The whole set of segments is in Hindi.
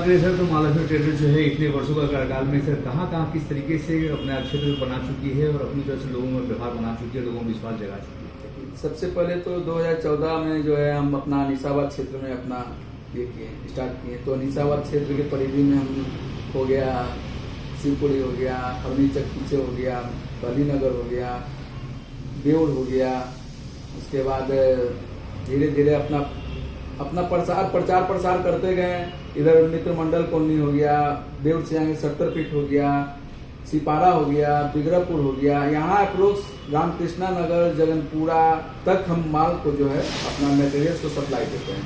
करें सर तो महालक्ष्मी ट्रेडर्स जो है इतने वर्षों का कार्यकाल में सर कहाँ किस तरीके से अपने क्षेत्र बना चुकी है और अपनी तरफ से लोगों में व्यवहार बना चुकी है, लोगों में विश्वास जगा चुकी है। सबसे पहले तो 2014 में जो है हम अपना निशाबाद क्षेत्र में अपना ये किए, स्टार्ट किए। तो निशाबाद क्षेत्र के परिधि में हम हो गया, शिवपुरी हो गया, फर्नीचर पीछे हो गया, बलीनगर हो गया, बेउर हो गया। उसके बाद धीरे धीरे अपना प्रचार प्रसार करते गए। इधर मित्र मंडल कॉलोनी हो गया, बेउर से आगे 70 फीट हो गया, सिपारा हो गया, बिगरापुर हो गया। यहाँ अप्रोक्स रामकृष्णा नगर, जगनपुरा तक हम माल को जो है अपना मटेरियल्स को सप्लाई देते हैं।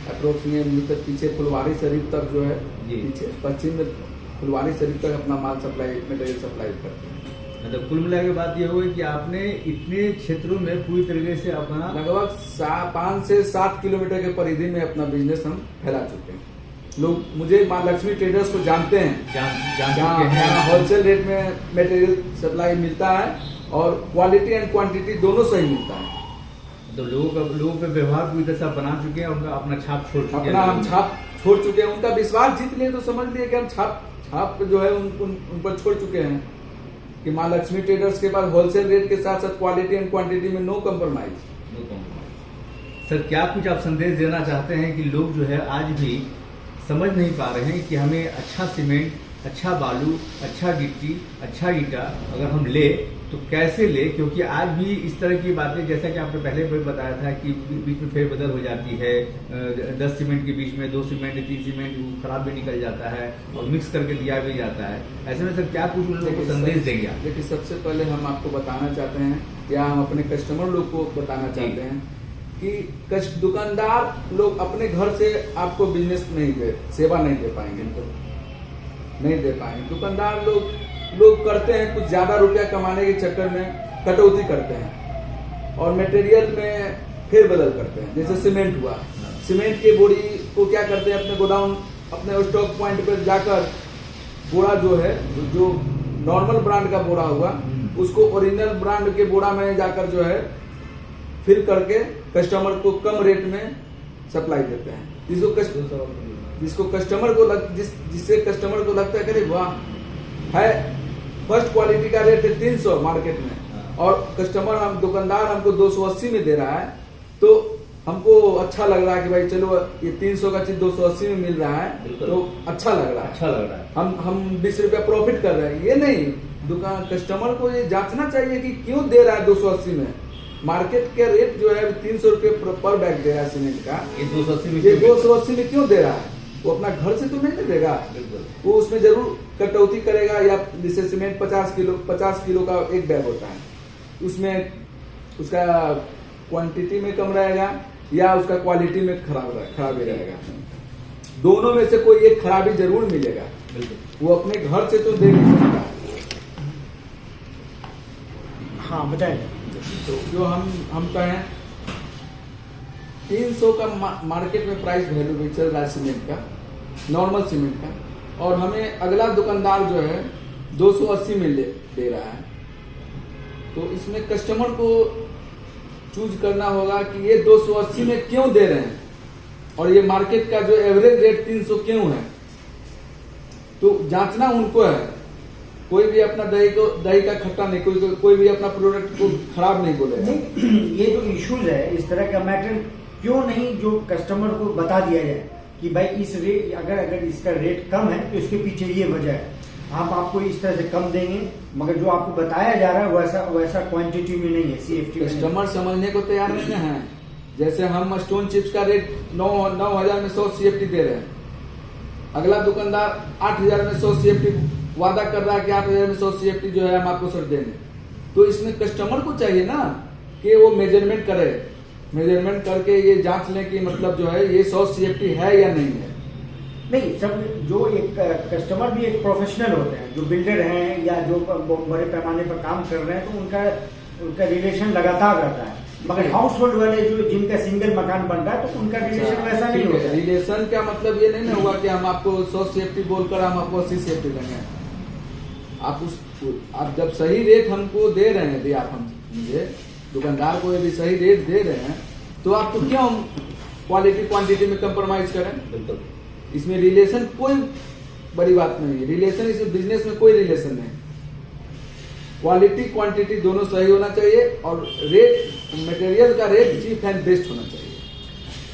अप्रोक्स में पीछे फुलवारी शरीफ तक जो है, पीछे पश्चिम में फुलवारी शरीफ तक अपना माल मटेरियल सप्लाई करते हैं। मतलब कुल मिला के बात ये हुई कि आपने इतने क्षेत्रों में पूरी तरीके से अपना लगभग 5 से 7 किलोमीटर के परिधि में अपना बिजनेस हम फैला चुके हैं। लोग मुझे माँ लक्ष्मी ट्रेडर्स को जानते हैं, जहाँ होलसेल रेट में मटेरियल सप्लाई मिलता है और क्वालिटी एंड क्वांटिटी दोनों सही मिलता है। तो लोगों पे व्यवहार पूरी तरह से बना चुके हैं, उनका अपना छाप छोड़ चुके हैं, हम छाप छोड़ चुके हैं। उनका विश्वास जीत लिए तो समझ लिए कि हम छाप जो है उन पर छोड़ चुके हैं कि माँ लक्ष्मी ट्रेडर्स के पास होलसेल रेट के साथ साथ क्वालिटी एंड क्वांटिटी में नो कम्प्रोमाइज। सर क्या कुछ आप संदेश देना चाहते हैं कि लोग जो है आज भी समझ नहीं पा रहे हैं कि हमें अच्छा सीमेंट, अच्छा बालू, अच्छा गिट्टी, अच्छा ईटा अगर हम ले तो कैसे ले, क्योंकि आज भी इस तरह की बातें जैसा कि आपने पहले भी बताया था कि बीच में फेरबदल हो जाती है। 10 सीमेंट के बीच में 2 सीमेंट 3 सीमेंट खराब भी निकल जाता है और मिक्स करके दिया भी जाता है। ऐसे में सर क्या कुछ उन लोगों को संदेश देंगे आप? देखिए सबसे पहले हम आपको बताना चाहते हैं या हम अपने कस्टमर लोग को बताना चाहते हैं कि दुकानदार लोग अपने घर से आपको बिजनेस सेवा नहीं दे पाएंगे, नहीं दे पाएंगे। दुकानदार लोग करते हैं कुछ ज्यादा रुपया कमाने के चक्कर में कटौती करते हैं और मटेरियल में फेरबदल करते हैं। जैसे सीमेंट हुआ, सीमेंट के बोरी को क्या करते हैं, अपने गोडाउन अपने स्टॉक पॉइंट पर जाकर बोरा जो है, जो नॉर्मल ब्रांड का बोरा हुआ, उसको ओरिजिनल ब्रांड के बोरा में जाकर जो है फिल करके कस्टमर को कम रेट में सप्लाई देते हैं। जिससे कस्टमर को लगता है कि वाह है, फर्स्ट क्वालिटी का रेट है 300 मार्केट में और कस्टमर दुकानदार हमको 280 में दे रहा है, तो हमको अच्छा लग रहा है कि भाई चलो ये 300 का चीज 280 में मिल रहा है तो अच्छा लग रहा है, हम 20 रुपया प्रॉफिट कर रहे हैं। ये नहीं, दुकान कस्टमर को ये जांचना चाहिए कि क्यों दे रहा है 280 में। मार्केट के रेट जो है 300 रुपये पर बैग दे रहा है सीमेंट का, ये 280 में क्यों दे रहा है? वो अपना घर से तो नहीं देगा, वो उसमें जरूर कटौती करेगा। या जैसे सीमेंट 50 किलो का एक बैग होता है, उसमें उसका क्वांटिटी में कम रहेगा या उसका क्वालिटी में खराबी रहेगा। दोनों में से कोई एक खराबी जरूर मिलेगा। वो अपने घर से तो दे नहीं सकता। हाँ बताइए। तो जो हम कहें 300 का मार्केट में प्राइस वैल्यू चल रहा है सीमेंट का, नॉर्मल सीमेंट का, और हमें अगला दुकानदार जो है 280 में दे रहा है। तो इसमें कस्टमर को चूज करना होगा कि ये 280 में क्यों दे रहे हैं और ये मार्केट का जो एवरेज रेट 300 क्यों है। तो जांचना उनको है। कोई भी अपना दही का खट्टा नहीं, कोई भी अपना प्रोडक्ट को खराब नहीं बोलेगा। ये जो इश्यूज है, इस तरह का मैटर क्यों नहीं जो कस्टमर को बता दिया जाए कि भाई इस रेट अगर इसका रेट कम है तो इसके पीछे ये वजह है, हम आपको इस तरह से कम देंगे, मगर जो आपको बताया जा रहा है वैसा क्वांटिटी में नहीं है, CFT में। कस्टमर समझने को तैयार नहीं है। जैसे हम स्टोन चिप्स का रेट 9,000 में 100 CFT दे रहे हैं, अगला दुकानदार 8,000 में 100 CFT वादा कर रहा है कि 8,000 में 100 CFT जो है हम आपको सर देंगे। तो इसमें कस्टमर को चाहिए ना कि वो मेजरमेंट करे, मेजरमेंट करके ये जांच लें कि मतलब जो है ये 100 CFT है या नहीं है। नहीं, सब जो एक कस्टमर भी एक प्रोफेशनल होते हैं, जो बिल्डर हैं या जो बड़े पैमाने पर काम कर रहे हैं, तो उनका रिलेशन लगातार रहता है। मगर हाउस होल्ड वाले जो जिनका सिंगल मकान बन रहा है तो उनका रिलेशन वैसा नहीं होता। रिलेशन का मतलब ये नहीं ना हुआ कि हम आपको 100 CFT बोलकर हम आपको 80 CFT देंगे। आप जब सही रेट हमको दे रहे हैं, यदि आप मुझे दुकानदार को यदि सही रेट दे रहे हैं तो आपको क्यों क्वालिटी क्वांटिटी में कंप्रोमाइज करें। इसमें रिलेशन कोई बड़ी बात नहीं है, रिलेशन इस बिजनेस में कोई रिलेशन नहीं। क्वालिटी क्वांटिटी दोनों सही होना चाहिए और रेट, मटेरियल का रेट चीप एंड बेस्ट होना चाहिए।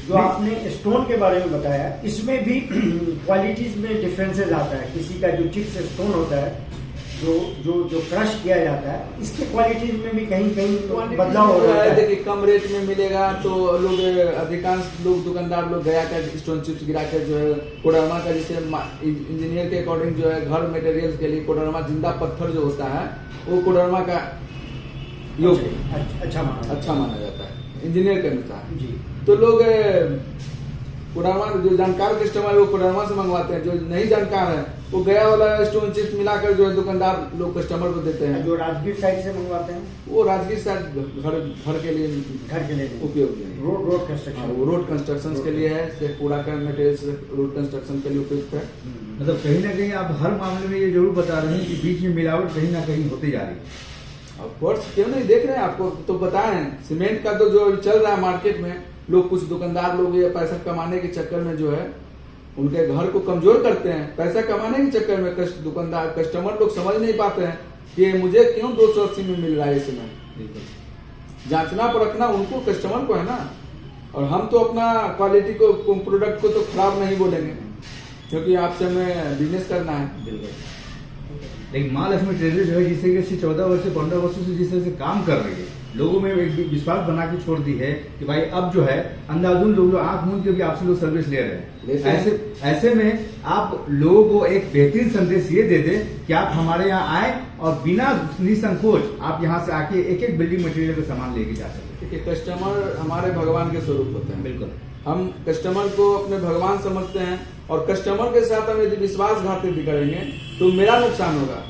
जो आपने स्टोन के बारे में बताया, इसमें भी क्वालिटीज में डिफरेंसेस आता है। किसी का जो चिप्स स्टोन होता है, जो क्रश किया जाता है, इसके क्वालिटीज में भी कहीं कहीं बदलाव हो रहा है। देखिए कम रेट में मिलेगा तो लोग, अधिकांश लोग, दुकानदार लोग गया का स्टोन चिप्स गिरा के जो है कोडरमा का, जैसे इंजीनियर के अकॉर्डिंग जो है घर मटेरियल के लिए कोडरमा जिंदा पत्थर जो होता है वो कोडरमा का योग्य अच्छा माना जाता है इंजीनियर के अनुसार जी। तो लोग कोडरमा, जो जानकार कस्टमर है वो कोडरमा से मंगवाते हैं, जो नहीं जानकार है वो गया वाला स्टोन चिप्स मिलाकर जो है दुकानदार लोग कस्टमर को देते हैं। जो राजगीर साइड से मंगवाते हैं वो राजगीर साइड घर के लिए उपयोगी है। रोड कंस्ट्रक्शन, वो रोड कंस्ट्रक्शन के लिए है, पूरा का मटेरियल रोड कंस्ट्रक्शन के लिए उपयुक्त है। मतलब कहीं ना कहीं आप हर मामले में ये जरूर बता रहे हैं कि बीच में मिलावट कहीं ना कहीं होती जा रही है। ऑफ कोर्स, क्यों नहीं देख रहे हैं, आपको तो बताएं सीमेंट का तो जो चल रहा है मार्केट में, लोग कुछ दुकानदार लोग ये पैसा कमाने के चक्कर में जो है उनके घर को कमजोर करते हैं। पैसा कमाने के चक्कर में दुकानदार कस्टमर लोग समझ नहीं पाते हैं कि मुझे क्यों 280 में मिल रहा है सीमेंट। जांचना परखना उनको, कस्टमर को है ना। और हम तो अपना क्वालिटी को, प्रोडक्ट को तो खराब नहीं बोलेंगे क्योंकि आपसे हमें बिजनेस करना है। लेकिन माँ लक्ष्मी ट्रेडर्स जो है जिस तरीके से 14 वर्ष से 15 वर्षों से जिस तरह से काम कर रही है, लोगों में एक विश्वास बना के छोड़ दी है कि भाई अब जो है अंधाधुन लोग जो आंख मूंद के भी आपसे लोग सर्विस ले रहे हैं। ऐसे में आप लोगों को एक बेहतरीन संदेश ये दे दे कि आप हमारे यहाँ आए और बिना निसंकोच आप यहाँ से आके एक एक बिल्डिंग मटेरियल का सामान लेके जा सकते हैं। कस्टमर हमारे भगवान के स्वरूप होते हैं। बिल्कुल, हम कस्टमर को अपने भगवान समझते हैं और कस्टमर के साथ हम यदि विश्वासघाती करेंगे तो मेरा नुकसान होगा,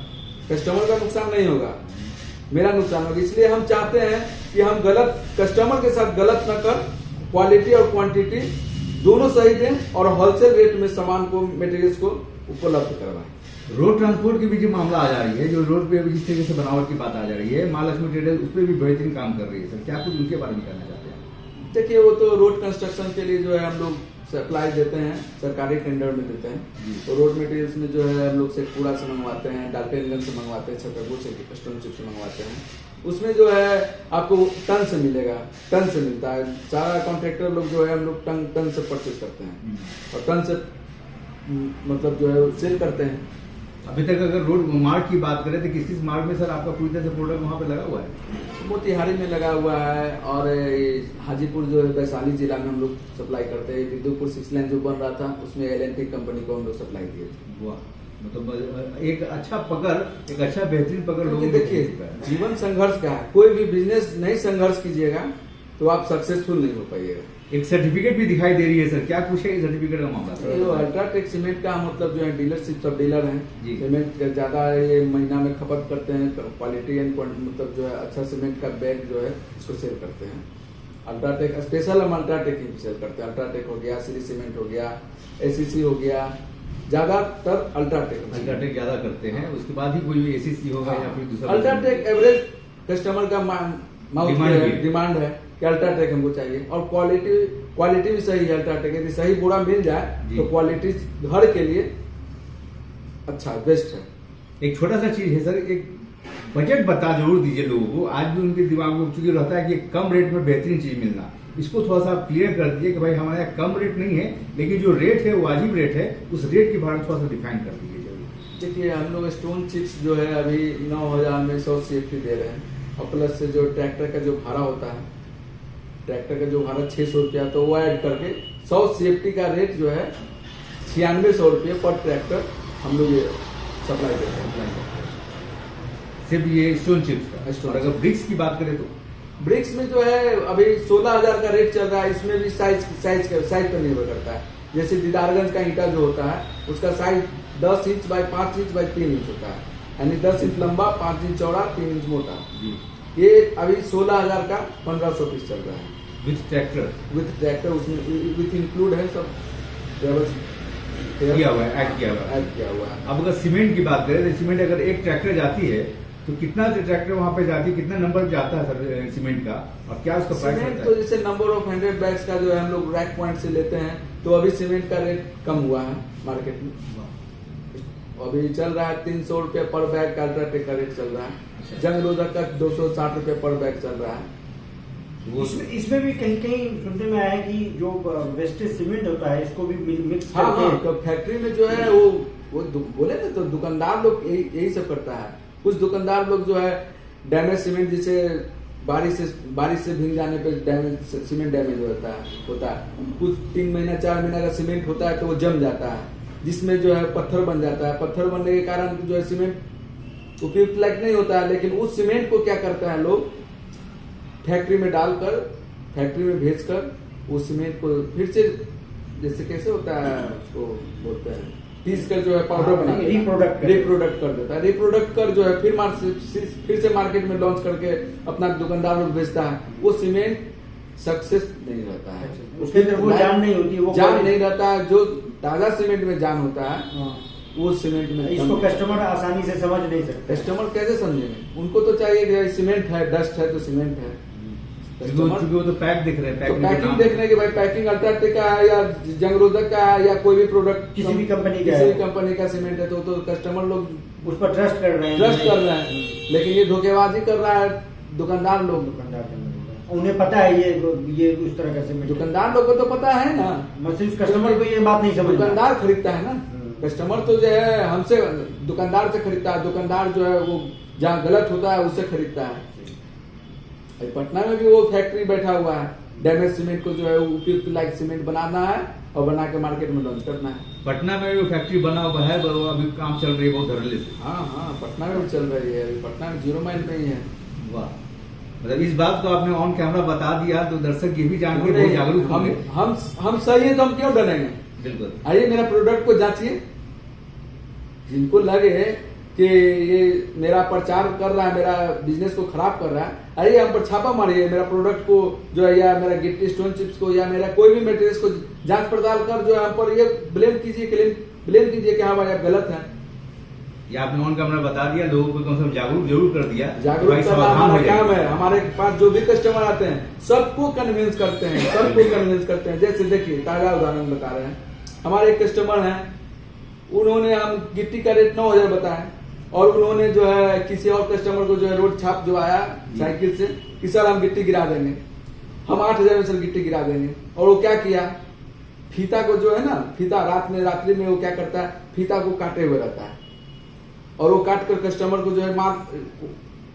कस्टमर का नुकसान नहीं होगा, मेरा नुकसान होगा। इसलिए हम चाहते हैं कि हम गलत कस्टमर के साथ गलत न कर, क्वालिटी और क्वांटिटी दोनों सही दें और होलसेल रेट में सामान को, मटेरियल्स को उपलब्ध करवाएं। रोड ट्रांसपोर्ट की भी जो मामला आ जा रही है, जो रोड पे जिस तरीके से बनावट की बात आ जा रही है, माँ लक्ष्मी ट्रेडर्स उस पर भी बेहतरीन काम कर रही है। सर क्या कुछ उनके बारे में कहना चाहते हैं? देखिए वो तो रोड कंस्ट्रक्शन के लिए जो है हम लोग सप्लाई देते हैं, सरकारी टेंडर में देते हैं। तो रोड मटेरियल्स में जो है हम लोग से पूरा से मंगवाते हैं, डाल्टनगंज से मंगवाते हैं, छतरपुर से स्टोन चिप से मंगवाते हैं। उसमें जो है आपको टन से मिलेगा, टन से मिलता है। सारा कॉन्ट्रैक्टर लोग जो है हम लोग टन से परचेज करते हैं और टन से मतलब जो है सेल करते हैं। अभी तक अगर रोड मार्ग की बात करें तो किस मार्ग में सर आपका पूरी तरह से प्रोडक्ट वहाँ पे लगा हुआ है? मोतिहारी में लगा हुआ है और हाजीपुर जो है वैशाली जिला में हम लोग सप्लाई करते हैं। विद्युतपुर 6 लाइन जो बन रहा था उसमें LNT कंपनी को हम लोग सप्लाई दिए थे। वाह, मतलब एक अच्छा पकड़, एक अच्छा बेहतरीन पकड़ लोगों को। देखिए जीवन संघर्ष का है, कोई भी बिजनेस नहीं संघर्ष कीजिएगा तो आप सक्सेसफुल नहीं हो पाइएगा। एक सर्टिफिकेट भी दिखाई दे रही है सर, क्या कुछ है सर्टिफिकेट का मामला? ये अल्ट्राटेक सीमेंट का मतलब जो है डीलरशिप, सब डीलर हैं, सीमेंट ज्यादा ये महीना में खपत करते हैं, क्वालिटी एंड मतलब जो है अच्छा सीमेंट का बैग जो है इसको सेल करते हैं। अल्ट्राटेक स्पेशल हम अल्ट्राटेक ही सेल करते हैं। अल्ट्राटेक हो गया, श्री सीमेंट हो गया, ACC हो गया, ज्यादातर अल्ट्राटेक ज्यादा करते हैं। उसके बाद ही कोई ACC होगा या फिर दूसरा। अल्ट्राटेक एवरेज कस्टमर का डिमांड है कि अल्ट्राटेक हमको चाहिए और क्वालिटी भी सही है। अल्ट्राटेक यदि सही बोरा मिल जाए तो क्वालिटी घर के लिए अच्छा बेस्ट है। एक छोटा सा चीज है सर, एक बजट बता जरूर दीजिए लोगों को। आज भी उनके दिमाग में चूंकि रहता है कि कम रेट में बेहतरीन चीज मिलना, इसको थोड़ा सा क्लियर कर दीजिए कि भाई हमारे यहाँ कम रेट नहीं है, लेकिन जो रेट है वाजिब रेट है, उस रेट के बारे में थोड़ा सा डिफाइन कर दीजिए जरूर। देखिए हम लोग स्टोन चिप्स जो है अभी 9,000 में 100 CFT दे रहे हैं और प्लस से जो ट्रैक्टर का जो भाड़ा होता है, ट्रैक्टर का जो भाड़ा 600 रुपया, तो वो ऐड करके 100 CFT का रेट जो है 9600 रुपये पर ट्रैक्टर हम लोग ये सप्लाई देते हैं। सिर्फ ये स्टोन चिप्स का। और अगर ब्रिक्स की बात करें तो ब्रिक्स में जो है अभी 16,000 का रेट चल रहा है। इसमें भी साइज पर निर्भर करता है। जैसे दीदारगंज का ईंटा जो होता है उसका size 10 inch by 5 inch by 3 inch होता है, यानी 10 इंच लंबा, 5 इंच चौड़ा, 3 इंच मोटा। ये अभी 16,000 का 1500 पीस चल रहा है विथ ट्रैक्टर। उसमें विथ इंक्लूड है सब किया हुआ है, ऐड किया हुआ है। अब अगर सीमेंट की बात करें तो सीमेंट अगर एक ट्रैक्टर जाती है तो कितना ट्रैक्टर वहाँ पे जाती है, कितना नंबर जाता है सर सीमेंट का, और क्या उसका प्राइस सीमेंट? तो जैसे नंबर ऑफ 100 बैग्स का जो है हम लोग रैक पॉइंट से लेते हैं तो अभी सीमेंट का रेट कम हुआ है मार्केट में। अभी चल रहा है 300 रुपये पर बैग का अल्ट्राटेक का रेट चल रहा है। जंग रोधक का 260 रुपये पर बैग चल रहा है। इसमें भी कहीं कहीं सुनने में आया कि जो वेस्टेज सीमेंट होता है इसको भी मिक्स हाँ करके तो फैक्ट्री में जो है वो बोले ना, तो दुकानदार लोग यही सब करता है। कुछ दुकानदार लोग जो है डैमेज सीमेंट, जिसे बारिश से भीग जाने पे सीमेंट डैमेज होता है। कुछ 3 महीना 4 महीना का सीमेंट होता है तो वो जम जाता है, जिसमें जो है पत्थर बन जाता है। पत्थर बनने के कारण जो है सीमेंट उपयुक्त लायक नहीं होता है। लेकिन उस सीमेंट को क्या करते हैं लोग, फैक्ट्री में डालकर, फैक्ट्री में भेजकर उस सीमेंट को फिर से, जैसे कैसे होता है उसको बोलते हैं, पीस कर जो है पाउडर बना रिप्रोडक्ट कर देता है। रिप्रोडक्ट कर जो है फिर से मार्केट में लॉन्च करके अपना दुकानदार लोग बेचता है। वो सीमेंट सक्सेस नहीं रहता है, उसके अंदर वो जान नहीं होती, वो जान नहीं रहता है। जो ताजा सीमेंट में जान होता है वो सीमेंट में इसको कस्टमर आसानी से समझ नहीं सकते। कस्टमर कैसे समझेंगे? उनको तो चाहिए कि सीमेंट है, डस्ट है तो सीमेंट है। वो तो पैक दिख रहे हैं, तो पैकिंग देख रहे हैं कि भाई पैकिंग अल्ट्राटेक का है या जंगरोधक का है या कोई भी प्रोडक्ट किसी भी कंपनी का सीमेंट है तो कस्टमर लोग उस पर ट्रस्ट कर रहे हैं। लेकिन ये धोखेबाजी कर रहा है दुकानदार लोग। उन्हें पता है ये उस तरह का सीमेंट, दुकानदार लोग को तो पता है ना, सिर्फ कस्टमर को ये बात नहीं समझ। दुकानदार खरीदता है ना, कस्टमर तो जो है हमसे, दुकानदार से खरीदता है। दुकानदार जो है वो जहाँ गलत होता है उससे खरीदता है। पटना में भी वो फैक्ट्री बैठा हुआ है, डैमेज सीमेंट को जो है उपयुक्त लायक सीमेंट बनाना है और बना के मार्केट में लॉन्च करना है। पटना में भी फैक्ट्री बना हुआ है, अभी काम चल रही है बहुत धड़ल्ले से। हाँ पटना में भी चल रही है, पटना में 0 माइल में ही है। वाह, मतलब इस बात को आपने ऑन कैमरा बता दिया तो दर्शक ये भी जान के बहुत जागरूक होंगे। हम सही है तो हम क्यों डरेंगे? बिल्कुल। आइए मेरा प्रोडक्ट को जांचिए। जिनको लगे कि ये मेरा प्रचार कर रहा है, मेरा बिजनेस को खराब कर रहा है, आइए हम पर छापा मारिए। मेरा प्रोडक्ट को जो है या मेरा गिट्टी स्टोन चिप्स को या मेरा कोई भी मटेरियल को जांच पड़ताल कर जो है हम पर ये ब्लेम कीजिए कि हाँ भाई आप गलत है। ये आपने ऑन कैमरा बता दिया, लोगों को कम से कम जागरूक जरूर कर दिया। जागरूक करना हमारा काम है। हमारे पास जो भी कस्टमर आते हैं सबको कन्विंस करते हैं। जैसे देखिए ताजा उदाहरण बता रहे हैं, हमारे एक कस्टमर हैं, उन्होंने हम गिट्टी का रेट 9,000 बताया और उन्होंने जो है किसी और कस्टमर को जो है रोड छाप जो आया साइकिल से कि सर हम गिट्टी गिरा देंगे, हम 8,000 में सर गिट्टी गिरा देंगे। और वो क्या किया, फीता को जो है ना, फीता रात्रि में वो क्या करता है, फीता को काटे हुए रहता है और वो काट कर कस्टमर को जो है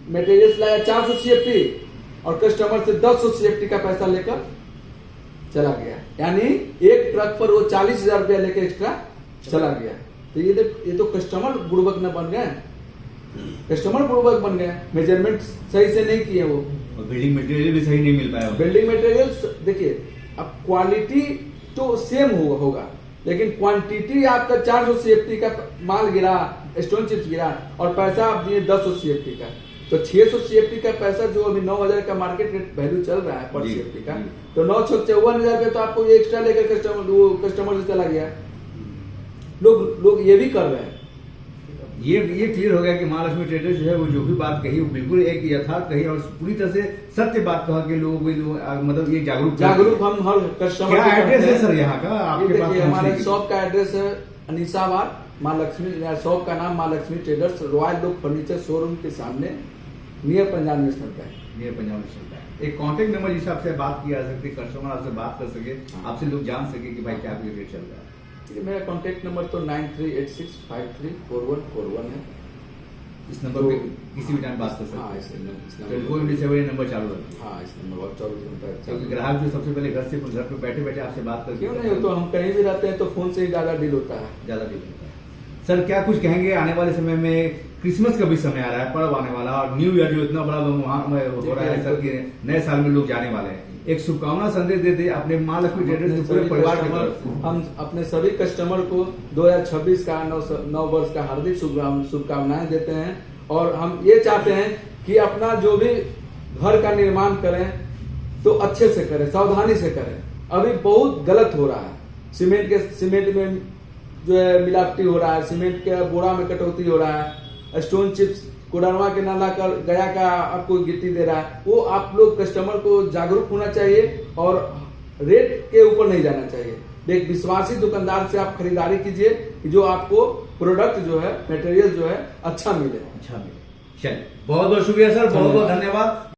मटेरियल लाया 400 CFT और कस्टमर से 200 CFT का पैसा लेकर चला गया। यानी एक ट्रक पर वो 40,000 रुपया लेकर एक्स्ट्रा चला गया। तो ये तो कस्टमर बुड़बक न बन गए, मेजरमेंट सही से नहीं किए वो, और बिल्डिंग मटेरियल भी सही नहीं मिल पाया। बिल्डिंग मटेरियल देखिए, अब क्वालिटी तो सेम होगा लेकिन क्वांटिटी आपका 400 CFT का माल गिरा, स्टोन चिप्स गिरा और पैसा आप दिए 200 CFT का, तो 600 CFT का पैसा जो अभी 9,000 का मार्केट रेट वैल्यू चल रहा है पर CFT का, तो 9,54,000 पे तो आपको ये एक्स्ट्रा लेकर कस्टमर से चला गया। लोग ये भी कर रहे हैं। ये क्लियर हो गया कि महालक्ष्मी ट्रेडर्स जो है वो जो भी बात कही वो बिल्कुल एक यथार्थ कही और पूरी तरह से सत्य बात कहा कि लोगों को मतलब ये जागरूक हम हर कस्टमर। क्या एड्रेस है सर यहाँ का आपके पास? हमारे शॉप का एड्रेस है अनिसाबाद, महालक्ष्मी, शॉप का नाम Mahalakshmi traders, royal look furniture showroom के सामने, नियर पंजाब नेशनल बैंक। एक कांटेक्ट नंबर जिससे आपसे बात किया जा सकती है, कस्टमर आपसे बात कर सके, आपसे लोग जान सके कि भाई क्या रेट चल रहा है। मेरा कांटेक्ट नंबर तो 9386534141 है। इस नंबर पे किसी भी टाइम बात कर सकते हैं। हाँ, इस नंबर नंबर चालू रहता है। हाँ, इस नंबर 24 घंटा। क्योंकि ग्राहक जो सबसे पहले घर पे बैठे आपसे बात करते क्यों नहीं, तो हम कहीं भी रहते हैं तो फोन से ही ज्यादा डील होता है। सर क्या कुछ कहेंगे, आने वाले समय में क्रिसमस का भी समय आ रहा है, पर्व आने वाला और न्यू ईयर जो इतना बड़ा वहाँ हो रहा है सर, कि नए साल में लोग जाने वाले हैं, एक शुभकामना संदेश देते अपने महालक्ष्मी ट्रेडर्स के पूरे परिवार के तरफ से। हम अपने सभी कस्टमर को 2026 का नव वर्ष का हार्दिक शुभकामनाएं देते हैं और हम ये चाहते हैं कि अपना जो भी घर का निर्माण करें तो अच्छे से करें, सावधानी से करें। अभी बहुत गलत हो रहा है, सीमेंट में जो है मिलावटी हो रहा है, सीमेंट के बोरा में कटौती हो रहा है, स्टोन चिप्स कोडरवा के नाला कर गया का आपको गिट्टी दे रहा है। वो आप लोग कस्टमर को जागरूक होना चाहिए और रेट के ऊपर नहीं जाना चाहिए। एक विश्वासी दुकानदार से आप खरीदारी कीजिए कि जो आपको प्रोडक्ट जो है, मटेरियल जो है अच्छा मिले। अच्छा मिले। चलिए, बहुत बहुत शुक्रिया सर, बहुत बहुत धन्यवाद।